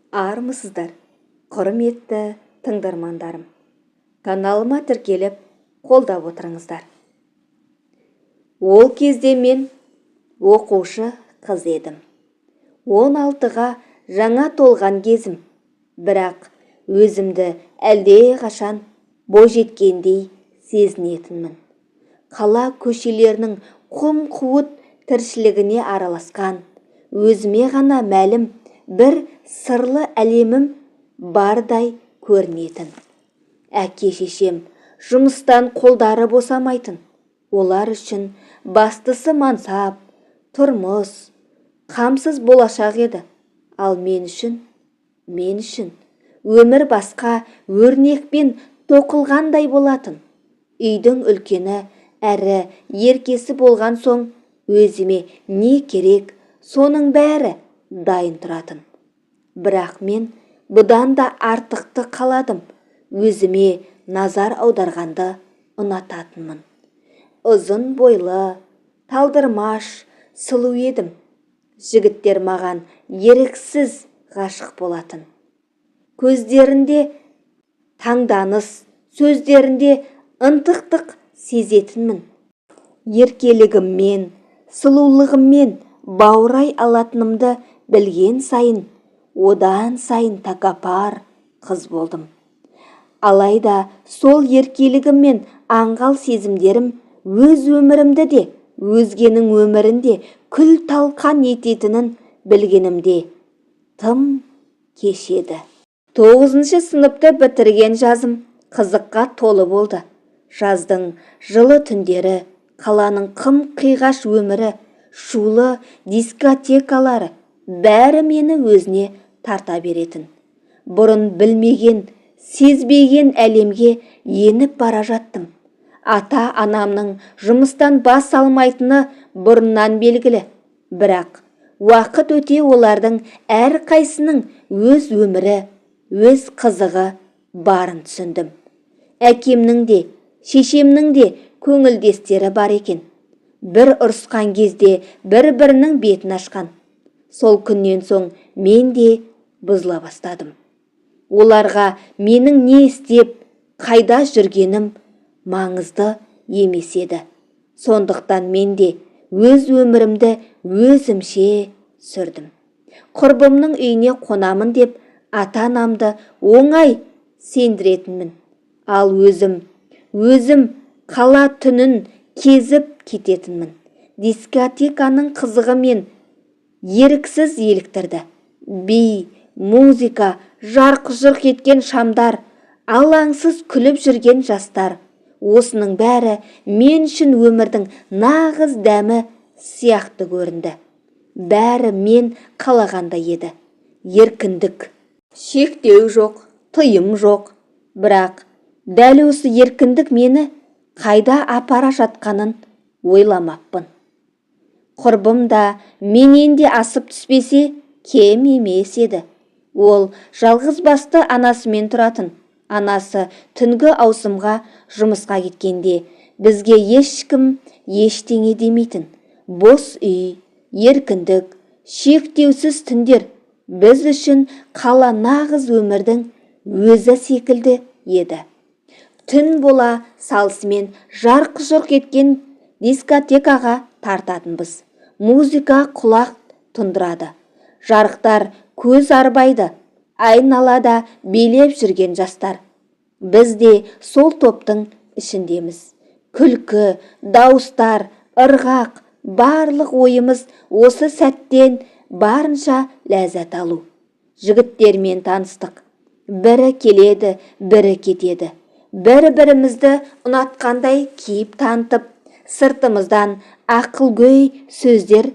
Армысыздар, құрметті тыңдармандарым. Каналыма тіркеліп, қолдап отырыңыздар. Ол кезде мен оқушы қыз едім. 16-ға жаңа толған кезім, бірақ өзімді әлде қашан бойжеткендей сезінетінмін. Қала көшелерінің құм-қуыт тіршілігіне араласқан, өзіме ғана мәлім бір сырлы әлемім бардай көрінетін. Әке-шешем жұмыстан қолдары босамайтын. Олар үшін бастысы мансап, тұрмыс, қамсыз болашақ еді. Ал мен үшін өмір басқа өрнекпен тоқылғандай болатын. Үйдің үлкені әрі еркесі болған соң, өзіме не керек, соның бәрі дайын тұратын. Бірақ мен бұдан да артықты қаладым. Өзіме назар аударғанды ұнататынмын. Ұзын бойлы, талдырмаш, сұлу едім. Жігіттер маған еріксіз ғашық болатын. Көздерінде таңданыс, сөздерінде ынтықтық сезетінмін. Еркелігіммен, сұлулығыммен баурай алатынымды білген сайын, одан сайын тәкаппар қыз болдым. Алайда сол еркелігіммен аңғал сезімдерім өз өмірімді де, өзгенің өмірінде күл-талқан ететінін білгенімде тым кеш еді. 9-шы сыныпты бітірген жазым қызыққа толы болды. Жаздың жылы түндері, қаланың қым-қиғаш өмірі, шулы дискотекалары бәрі мені өзіне тарта беретін. Бұрын білмеген, сезбеген әлемге еніп бара жаттым. Ата-анамның жұмыстан бас алмайтыны бұрыннан белгілі. Бірақ уақыт өте олардың әрқайсының өз өмірі, өз қызығы барын түсіндім. Әкемнің де, шешемнің де көңілдестері бар екен. Бір ұрысқан кезде бір-бірінің бетін ашқан. Сол күннен соң мен де бұзыла бастадым. Оларға менің не істеп, қайда жүргенім маңызды емес еді. Сондықтан мен де өз өмірімді өзімше сүрдім. Құрбымның үйіне қонамын деп ата-анамды оңай сендіретінмін. Ал өзім қала түнін кезіп кететінмін. Дискотеканың қызығы мен еріксіз еліктірді. Би, музыка, жарқ-жұрқ еткен шамдар, алаңсыз күліп жүрген жастар. Осының бәрі мен үшін өмірдің нағыз дәмі сияқты көрінді. Бәрі мен қалағанда еді. Еркіндік. Шектеу жоқ, тыйым жоқ. Бірақ дәл осы еркіндік мені қайда апара жатқанын ойламаппын. Құрбым да менен де асып түспесе кем емес еді. Ол жалғыз басты анасымен тұратын. Анасы түнгі ауысымға жұмысқа кеткенде бізге ешкім ештеңе демейтін. Бос үй, еркіндік, шектеусіз түндер біз үшін қала нағыз өмірдің өзі секілді еді. Түн бола салысымен жарқ-жұрқ еткен дискотекаға тартатынбыз. Музыка құлақ тұндырады. Жарықтар көз арбайды. Айналада билеп жүрген жастар. Біз де сол топтың ішіндеміз. Күлкі, дауыстар, ырғақ, барлық ойымыз осы сәттен барынша ләззат алу. Жігіттермен таныстық. Бірі келеді, бірі кетеді. Бір-бірімізді ұнатқандай кейіп танытып, сыртымыздан ақылгөй сөздер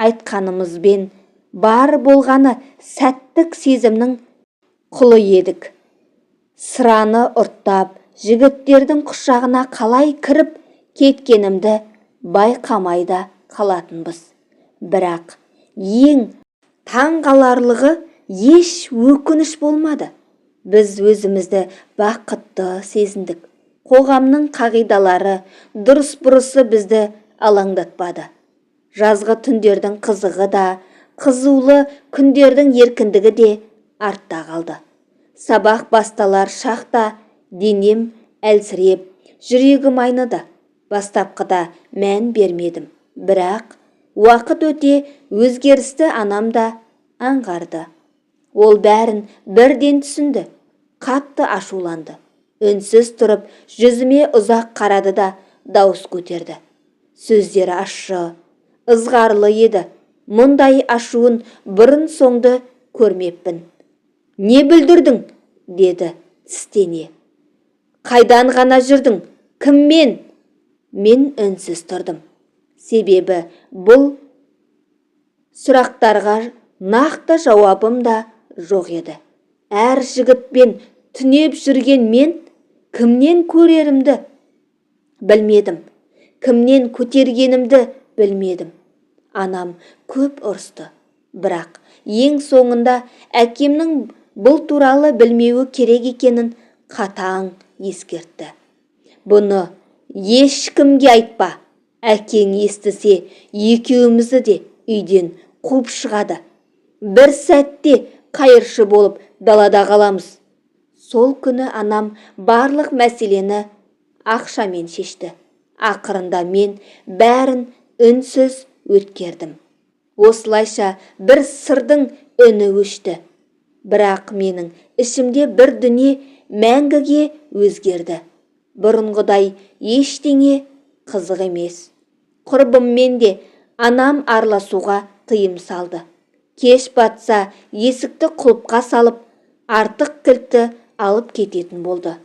айтқанымызбен бар болғаны сәттік сезімнің құлы едік. Сыраны ұрттап, жігіттердің құшағына қалай кіріп кеткенімді байқамайда қалатынбыз. Бірақ ең таңғаларлығы еш өкініш болмады. Біз өзімізді бақытты сезіндік. Қоғамның қағидалары, дұрыс-бұрысы бізді алаңдатпады. Жазғы түндердің қызығы да, қызулы күндердің еркіндігі де артта қалды. Сабақ басталар шақта денем әлсіреп, жүрегім айныды. Бастапқыда мән бермедім. Бірақ уақыт өте өзгерісті анам да аңғарды. Ол бәрін бірден түсінді. Қатты ашуланды. Үнсіз тұрып, жүзіме ұзақ қарады да дауыс көтерді. Сөздері ащы, ызғарлы еді. Мұндай ашуын бұрын соңды көрмеппін. «Не бүлдірдің?» деді тістене. «Қайдан ғана жүрдің? Кіммен?» Мен үнсіз тұрдым. Себебі бұл сұрақтарға нақты жауабым да жоқ еді. Әр жігітпен түнеп жүрген мен кімнен көрерімді білмедім. Кімнен көтергенімді білмедім. Анам көп ұрысты. Бірақ ең соңында әкемнің бұл туралы білмеуі керек екенін қатаң ескертті. «Бұны ешкімге айтпа. Әкең естісе, екеумізді де үйден қуып шығады. Бір сәтте қайыршы болып далада қаламыз». Сол күні анам барлық мәселені ақшамен шешті. Ақырында мен бәрін үнсіз өткердім. Осылайша бір сырдың үні өшті. Бірақ менің ішімде бір дүние мәңгіге өзгерді. Бұрынғыдай ештеңе қызық емес. Құрбыммен де анам араласуға тыйым салды. Кеш батса есікті құлыпқа салып, артық кілтті алып кететін болды.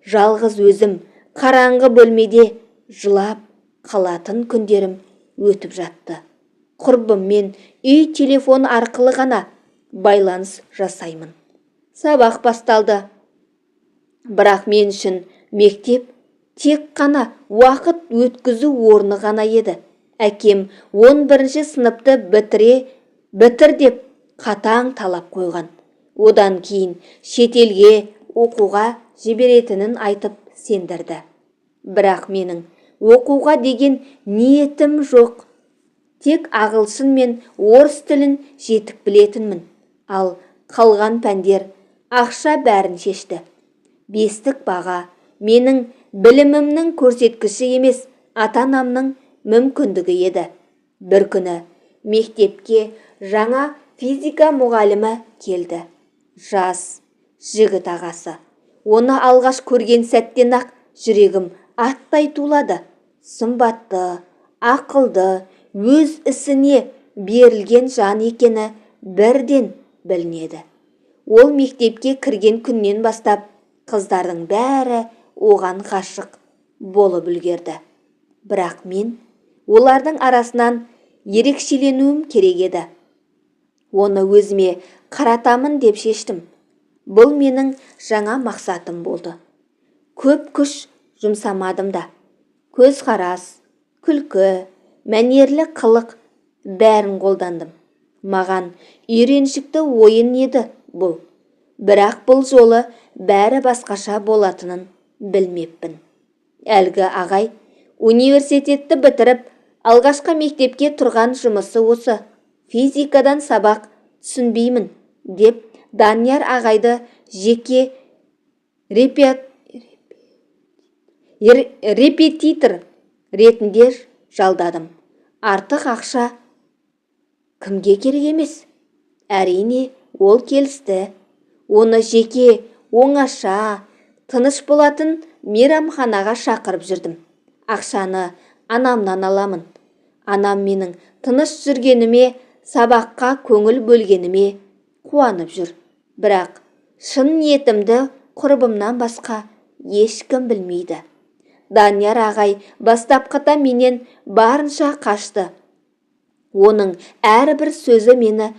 Жалғыз өзім қараңғы бөлмеде жылап қалатын күндерім өтіп жатты. Құрбыммен үй телефон арқылы ғана байланыс жасаймын. Сабақ басталды. Бірақ мен үшін мектеп тек қана уақыт өткізу орны ғана еді. Әкем 11-ші сыныпты бітір деп қатаң талап қойған. Одан кейін шетелге оқуға жіберетінін айтып сендірді. Бірақ менің оқуға деген ниетім жоқ. Тек ағылшын мен орыс тілін жетік білетінмін. Ал қалған пәндер ақша бәрін шешті. Бестік баға менің білімімнің көрсеткіші емес, ата-анамның мүмкіндігі еді. Бір күні мектепке жаңа физика мұғалімі келді. Жас жігіт ағасы. Оны алғаш көрген сәттен-ақ жүрегім аттай тулады. Сымбатты, ақылды, өз ісіне берілген жан екені бірден білінеді. Ол мектепке кірген күннен бастап қыздардың бәрі оған ғашық болып үлгерді. Бірақ мен олардың арасынан ерекшеленуім керек еді. Оны өзіме қаратамын деп шештім. Бұл менің жаңа мақсатым болды. Көп күш жұмсамадым да. Көзқарас, күлкі, мәнерлі қылық бәрін қолдандым. Маған үйреншікті ойын еді бұл. Бірақ бұл жолы бәрі басқаша болатынын білмеппін. Әлгі ағай университетті бітіріп, алғашқы мектепке тұрған жұмысы осы. Физикадан сабақ түсінбеймін деп Данияр ағайды жеке репетитор ретінде жалдадым. Артық ақша кімге керек емес? Әрине, ол келісті. Оны жеке, оңаша, тыныш болатын мейрамханаға шақырып жүрдім. Ақшаны анамнан аламын. Анам менің тыныш жүргеніме, сабаққа көңіл бөлгеніме қуанып жүр. Бірақ шын ниетімді құрбымнан басқа ешкім білмейді. Данияр ағай бастапқыда менен барынша қашты. Оның әрбір сөзі мені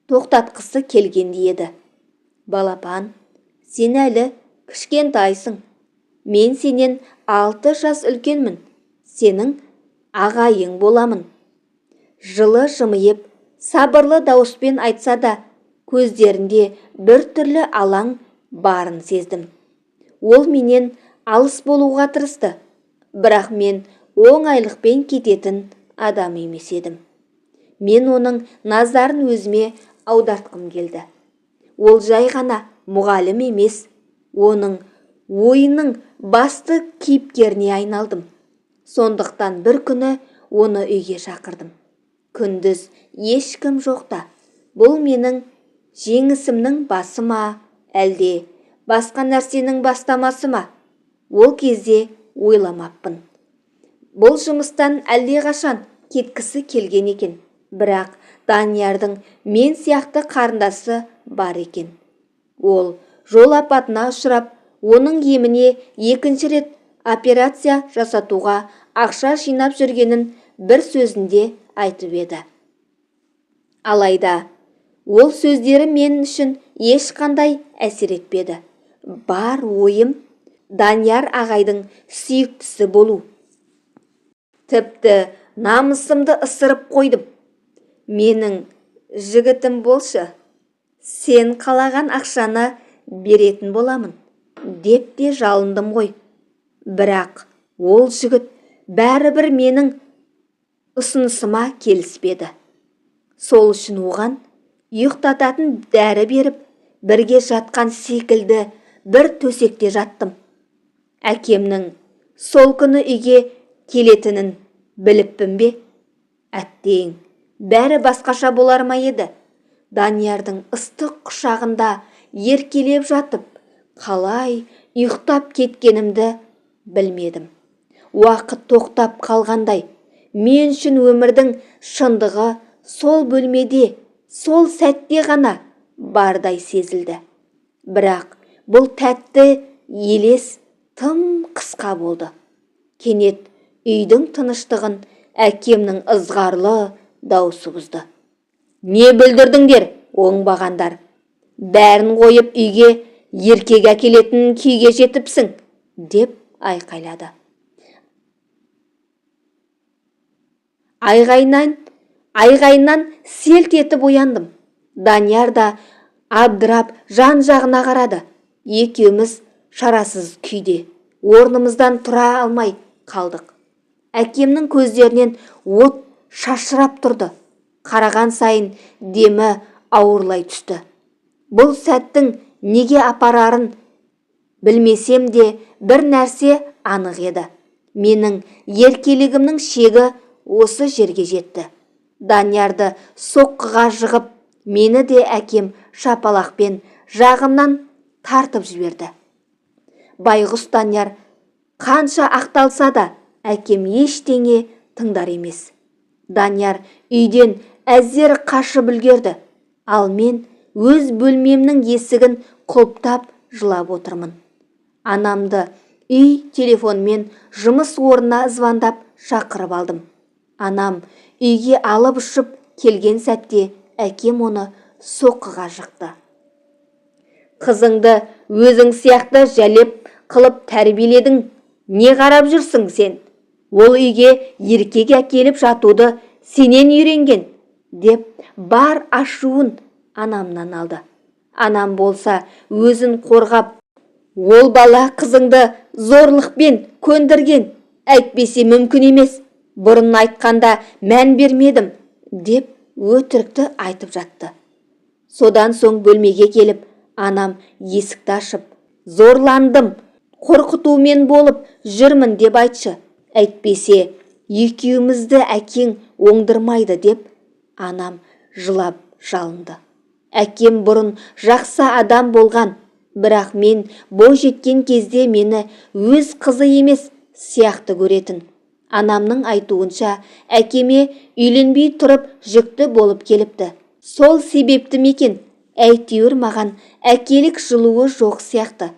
тоқтатқысы келгендей еді. Балапан, сен әлі кішкентайсың. Мен сенен 6 жас үлкенмін. Сенің ағайың боламын. Жылы жымиып, сабырлы дауыспен айтса да, көздерінде бір түрлі алаң барын сездім. Ол менен алыс болуға тырысты. Бірақ мен оңайлықпен кететін адам емес едім. Мен оның назарын өзіме аудартқым келді. ол жай ғана мұғалім емес, оның ойының басты кейіпкеріне айналдым. Сондықтан бір күні оны үйге шақырдым. Күндіз ешкім жоқта. Бұл менің жеңісімнің басы ма, әлде басқа нәрсенің бастамасы ма? Ол кезде ойламаппын. Бұл жұмыстан әлдеқашан кеткісі келген екен. Бірақ Даниярдың мен сияқты қарындасы бар екен. Ол жол апатына ұшырап, оның еміне екінші рет операция жасатуға ақша жинап жүргенін бір сөзінде айтып еді. Алайда ол сөздері мен үшін ешқандай әсер етпеді. Бар ойым Данияр ағайдың сүйіктісі болу. Тіпті намысымды ысырып қойдым. Менің жігітім болшы, сен қалаған ақшаны беретін боламын, деп те жалындым ғой. Бірақ ол жігіт бәрібір менің ұсынысыма келіспеді. Сол үшін оған ұйықтататын дәрі беріп, бірге жатқан секілді бір төсекте жаттым. Әкемнің сол күні үйге келетінін біліппін бе? Әттең, бәрі басқаша болар ма еді? Даниярдың ыстық құшағында еркелеп жатып, қалай ұйықтап кеткенімді білмедім. Уақыт тоқтап қалғандай, мен үшін өмірдің шындығы сол бөлмеде, сол сәтте ғана бардай сезілді. Бірақ бұл тәтті елес тым қысқа болды. Кенет үйдің тыныштығын әкемнің ызғарлы даусы бұзды. Не бүлдірдіңдер, оңбағандар? Бәрін қойып үйге еркек әкелетін күйге жетіпсің, деп айқайлады. Айғайынан селт етіп ояндым. Данияр да абдырап жан-жағына қарады. Екеуміз шарасыз күйде орнымыздан тұра алмай қалдық. Әкемнің көздерінен от шашырап тұрды. Қараған сайын демі ауырлай түсті. Бұл сәттің неге апарарын білмесем де бір нәрсе анық еді. Менің еркелігімнің шегі осы жерге жетті. Даниярды соққыға жығып, мені де әкем шапалақпен жағымнан тартып жіберді. Байғұс Данияр қанша ақталса да, әкем ештеңе тыңдар емес. Данияр үйден әзер қашып үлгерді. Ал мен өз бөлмемнің есігін құлыптап жылап отырмын. Анамды үй телефонмен жұмыс орнына звондап шақырып алдым. Анам үйге алып ұшып келген сәтте әкем оны соққыға жықты. Қызыңды өзің сияқты жәлеп қылып тәрбиеледің, не қарап жүрсің сен? Ол үйге еркек әкеліп жатуды сенен үйренген, деп бар ашуын анамнан алды. Анам болса өзін қорғап, ол бала қызыңды зорлықпен көндірген, әйтпесе мүмкін емес, бұрын айтқанда мән бермедім, деп өтірікті айтып жатты. Содан соң бөлмеге келіп, анам есікті ашып, зорландым, қорқытумен болып жүрмін деп айтшы, әйтпесе екеумізді әкең оңдырмайды, деп анам жылап жалынды. Әкем бұрын жақсы адам болған, бірақ мен бой жеткен кезде мені өз қызы емес сияқты көретін. Анамның айтуынша әкеме үйленбей тұрып жүкті болып келіпті. Сол себепті мекен, әйтеуір маған әкелік жылуы жоқ сияқты.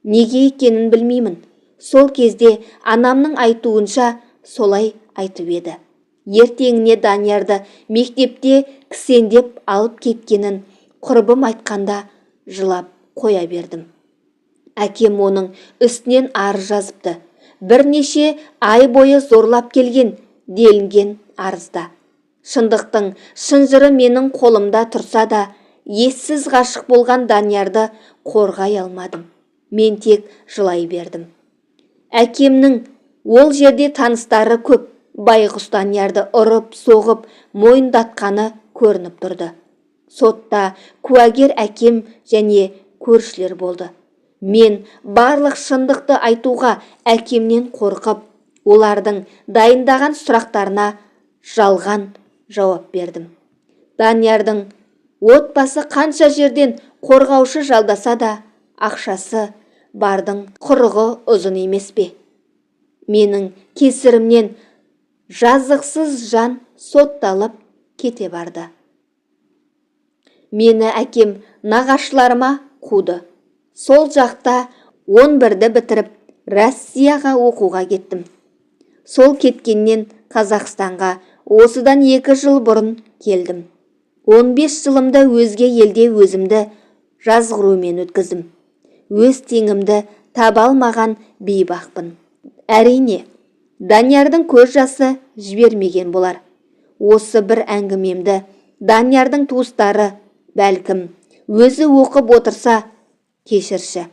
Неге екенін білмеймін. Сол кезде анамның айтуынша солай айтып еді. Ертеңіне Даниярды мектепте кісендеп алып кеткенін құрбым айтқанда жылап қоя бердім. Әкем оның үстінен арыз жазыпты. Бірнеше ай бойы зорлап келген делінген арызда. Шындықтың шынжыры менің қолымда тұрса да, ессіз ғашық болған Даниярды қорғай алмадым. Мен тек жылай бердім. Әкемнің ол жерде таныстары көп. Байғұс Даниярды ұрып, соғып, мойындатқаны көрініп тұрды. Сотта куәгер әкем және көршілер болды. Мен барлық шындықты айтуға әкемнен қорқып, олардың дайындаған сұрақтарына жалған жауап бердім. Даниярдың отбасы қанша жерден қорғаушы жалдаса да, ақшасы бардың құрығы ұзын емес пе? Менің кесірімнен жазықсыз жан сотталып кете барды. Мені әкем нағашыларыма қуды. Сол жақта 11-ді бітіріп, Россияға оқуға кеттім. Сол кеткеннен Қазақстанға осыдан 2 жыл бұрын келдім. 15 жылымды өзге елде өзімді жазғырумен өткіздім. Өз теңімді таба алмаған бейбақпын. Әрине, Даниярдың көз жасы жібермеген болар. Осы бір әңгімемді Даниярдың туыстары, бәлкім, өзі оқып отырса, кешірші.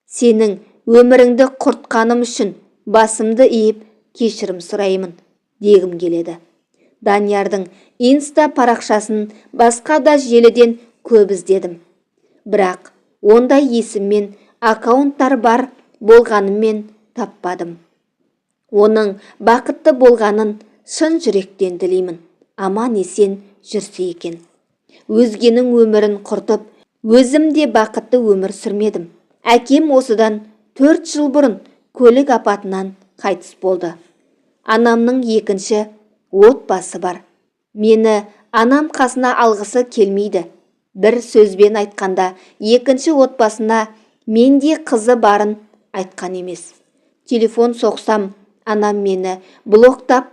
Сенің өміріңді құртқаным үшін басымды иіп кешірім сұраймын, дегім келеді. Даниярдың инста парақшасын басқа да желіден көп іздедім. Бірақ ондай есіммен аккаунттар бар болғанымен таппадым. Оның бақытты болғанын шын жүректен тілеймін. Аман есен жүрсе екен. Өзгенің өмірін құртып, өзім де бақытты өмір сүрмедім. Әкем осыдан 4 жыл бұрын көлік апатынан қайтыс болды. Анамның екінші отбасы бар. Мені анам қасына алғысы келмейді. Бір сөзбен айтқанда, екінші отбасына менде қызы барын айтқан емес. Телефон соқсам, анам мені блоктап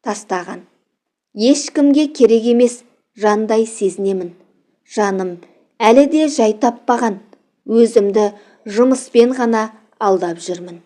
тастаған. Ешкімге керек емес жандай сезінемін. Жаным әлі де жай таппаған. Өзімді жұмыспен ғана алдап жүрмін.